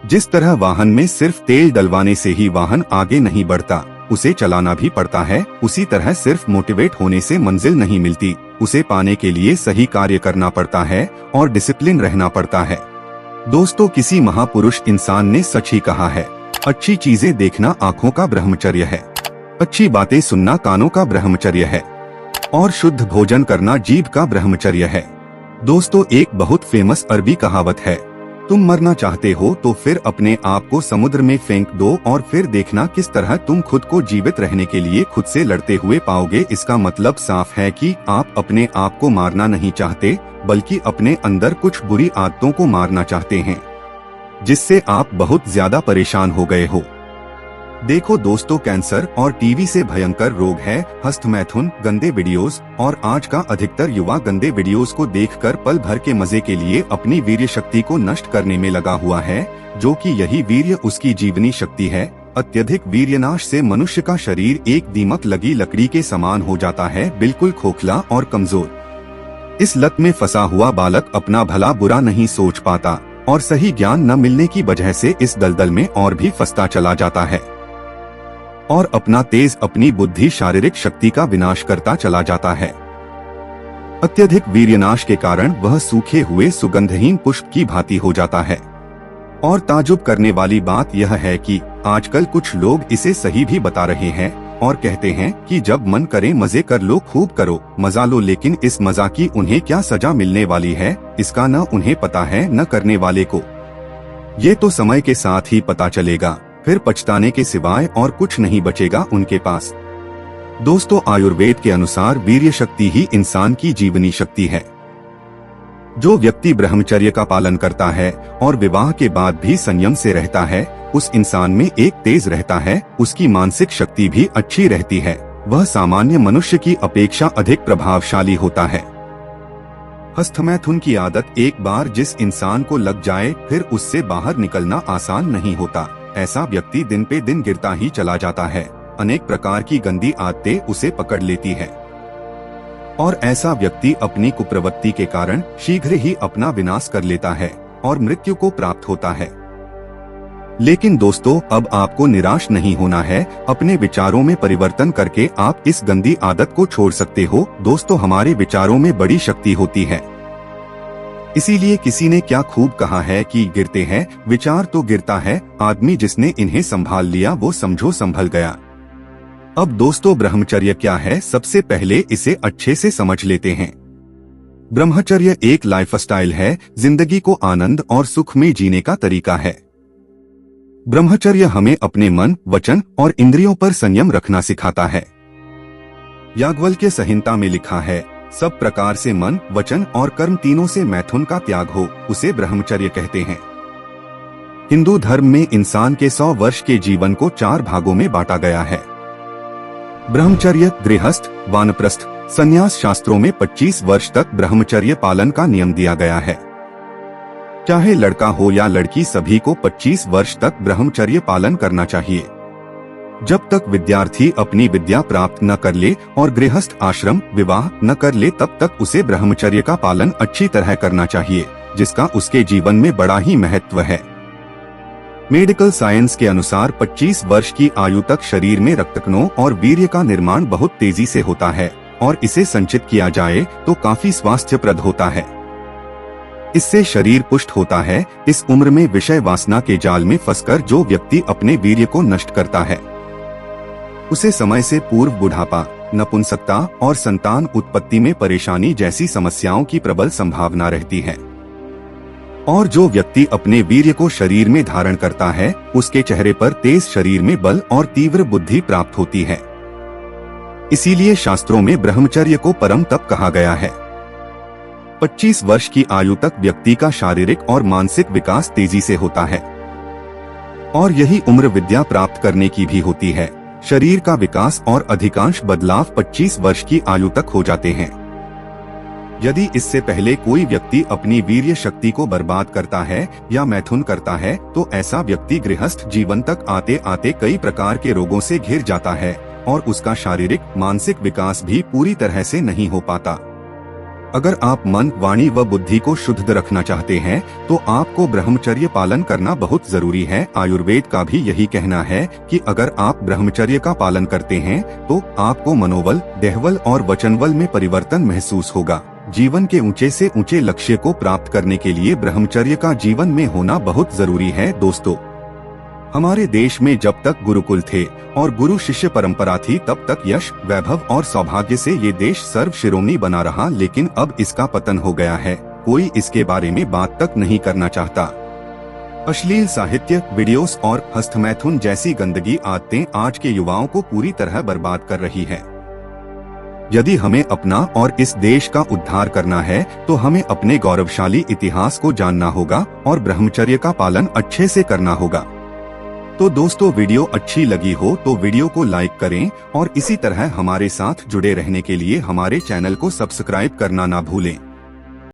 जिस तरह वाहन में सिर्फ तेल डलवाने से ही वाहन आगे नहीं बढ़ता, उसे चलाना भी पड़ता है, उसी तरह सिर्फ मोटिवेट होने से मंजिल नहीं मिलती, उसे पाने के लिए सही कार्य करना पड़ता है और डिसिप्लिन रहना पड़ता है। दोस्तों, किसी महापुरुष इंसान ने सच ही कहा है, अच्छी चीजें देखना आँखों का ब्रह्मचर्य है, अच्छी बातें सुनना कानों का ब्रह्मचर्य है और शुद्ध भोजन करना जीभ का ब्रह्मचर्य है। दोस्तों, एक बहुत फेमस अरबी कहावत है, तुम मरना चाहते हो तो फिर अपने आप को समुद्र में फेंक दो और फिर देखना किस तरह तुम खुद को जीवित रहने के लिए खुद से लड़ते हुए पाओगे। इसका मतलब साफ है कि आप अपने आप को मारना नहीं चाहते, बल्कि अपने अंदर कुछ बुरी आदतों को मारना चाहते हैं, जिससे आप बहुत ज्यादा परेशान हो गए हो। देखो दोस्तों, कैंसर और टीबी से भयंकर रोग है हस्तमैथुन, गंदे वीडियोस, और आज का अधिकतर युवा गंदे वीडियोस को देखकर पल भर के मजे के लिए अपनी वीर्य शक्ति को नष्ट करने में लगा हुआ है, जो कि यही वीर्य उसकी जीवनी शक्ति है। अत्यधिक वीर्यनाश से मनुष्य का शरीर एक दीमक लगी लकड़ी के समान हो जाता है, बिल्कुल खोखला और कमजोर। इस लत में फंसा हुआ बालक अपना भला बुरा नहीं सोच पाता और सही ज्ञान न मिलने की वजह से इस दलदल में और भी फंसता चला जाता है और अपनी बुद्धि शारीरिक शक्ति का विनाश करता चला जाता है। अत्यधिक वीर्यनाश के कारण वह सूखे हुए सुगंधहीन पुष्प की भांति हो जाता है। और ताजुब करने वाली बात यह है कि आजकल कुछ लोग इसे सही भी बता रहे हैं और कहते हैं कि जब मन करे मजे कर लो, खूब करो, मजा लो, लेकिन इस मजा की उन्हें क्या सजा मिलने वाली है, इसका न उन्हें पता है न करने वाले को। ये तो समय के साथ ही पता चलेगा, फिर पछताने के सिवाय और कुछ नहीं बचेगा उनके पास। दोस्तों, आयुर्वेद के अनुसार वीर्य शक्ति ही इंसान की जीवनी शक्ति है। जो व्यक्ति ब्रह्मचर्य का पालन करता है और विवाह के बाद भी संयम से रहता है, उस इंसान में एक तेज रहता है, उसकी मानसिक शक्ति भी अच्छी रहती है, वह सामान्य मनुष्य की अपेक्षा अधिक प्रभावशाली होता है। हस्तमैथुन की आदत एक बार जिस इंसान को लग जाए, फिर उससे बाहर निकलना आसान नहीं होता। ऐसा व्यक्ति दिन पे दिन गिरता ही चला जाता है, अनेक प्रकार की गंदी आदतें उसे पकड़ लेती है और ऐसा व्यक्ति अपनी कुप्रवृत्ति के कारण शीघ्र ही अपना विनाश कर लेता है और मृत्यु को प्राप्त होता है। लेकिन दोस्तों, अब आपको निराश नहीं होना है, अपने विचारों में परिवर्तन करके आप इस गंदी आदत को छोड़ सकते हो। दोस्तों, हमारे विचारों में बड़ी शक्ति होती है, इसीलिए किसी ने क्या खूब कहा है कि गिरते हैं विचार तो गिरता है आदमी, जिसने इन्हें संभाल लिया वो समझो संभल गया। अब दोस्तों, ब्रह्मचर्य क्या है, सबसे पहले इसे अच्छे से समझ लेते हैं। ब्रह्मचर्य एक लाइफस्टाइल है, जिंदगी को आनंद और सुख में जीने का तरीका है। ब्रह्मचर्य हमें अपने मन, वचन और इंद्रियों पर संयम रखना सिखाता है। याज्ञवल्क्य संहिता में लिखा है, सब प्रकार से मन, वचन और कर्म तीनों से मैथुन का त्याग हो, उसे ब्रह्मचर्य कहते हैं। हिंदू धर्म में इंसान के 100 वर्ष के जीवन को 4 भागों में बांटा गया है। ब्रह्मचर्य, गृहस्थ, वानप्रस्थ, संन्यास। शास्त्रों में 25 वर्ष तक ब्रह्मचर्य पालन का नियम दिया गया है। चाहे लड़का हो या लड़की, सभी को 25 वर्ष तक ब्रह्मचर्य पालन करना चाहिए। जब तक विद्यार्थी अपनी विद्या प्राप्त न कर ले और गृहस्थ आश्रम विवाह न कर ले, तब तक उसे ब्रह्मचर्य का पालन अच्छी तरह करना चाहिए, जिसका उसके जीवन में बड़ा ही महत्व है। मेडिकल साइंस के अनुसार 25 वर्ष की आयु तक शरीर में रक्तकणों और वीर्य का निर्माण बहुत तेजी से होता है और इसे संचित किया जाए तो काफी स्वास्थ्यप्रद होता है। इससे शरीर पुष्ट होता है। इस उम्र में विषय वासना के जाल में फंसकर जो व्यक्ति अपने वीर्य को नष्ट करता है, उसे समय से पूर्व बुढ़ापा, नपुंसकता और संतान उत्पत्ति में परेशानी जैसी समस्याओं की प्रबल संभावना रहती है। और जो व्यक्ति अपने वीर्य को शरीर में धारण करता है, उसके चेहरे पर तेज शरीर में बल और तीव्र बुद्धि प्राप्त होती है। इसीलिए शास्त्रों में ब्रह्मचर्य को परम तप कहा गया है। 25 वर्ष की आयु तक व्यक्ति का शारीरिक और मानसिक विकास तेजी से होता है और यही उम्र विद्या प्राप्त करने की भी होती है। शरीर का विकास और अधिकांश बदलाव 25 वर्ष की आयु तक हो जाते हैं। यदि इससे पहले कोई व्यक्ति अपनी वीर्य शक्ति को बर्बाद करता है या मैथुन करता है, तो ऐसा व्यक्ति गृहस्थ जीवन तक आते आते कई प्रकार के रोगों से घिर जाता है और उसका शारीरिक मानसिक विकास भी पूरी तरह से नहीं हो पाता। अगर आप मन, वाणी व बुद्धि को शुद्ध रखना चाहते हैं तो आपको ब्रह्मचर्य पालन करना बहुत जरूरी है। आयुर्वेद का भी यही कहना है कि अगर आप ब्रह्मचर्य का पालन करते हैं तो आपको मनोबल, देहबल और वचनबल में परिवर्तन महसूस होगा। जीवन के ऊंचे से ऊंचे लक्ष्य को प्राप्त करने के लिए ब्रह्मचर्य का जीवन में होना बहुत जरूरी है। दोस्तों, हमारे देश में जब तक गुरुकुल थे और गुरु शिष्य परंपरा थी तब तक यश, वैभव और सौभाग्य से ये देश सर्व शिरोमणि बना रहा, लेकिन अब इसका पतन हो गया है। कोई इसके बारे में बात तक नहीं करना चाहता। अश्लील साहित्य, वीडियोस और हस्तमैथुन जैसी गंदगी आदतें आज के युवाओं को पूरी तरह बर्बाद कर रही है। यदि हमें अपना और इस देश का उद्धार करना है तो हमें अपने गौरवशाली इतिहास को जानना होगा और ब्रह्मचर्य का पालन अच्छे से करना होगा। तो दोस्तों, वीडियो अच्छी लगी हो तो वीडियो को लाइक करें और इसी तरह हमारे साथ जुड़े रहने के लिए हमारे चैनल को सब्सक्राइब करना ना भूलें।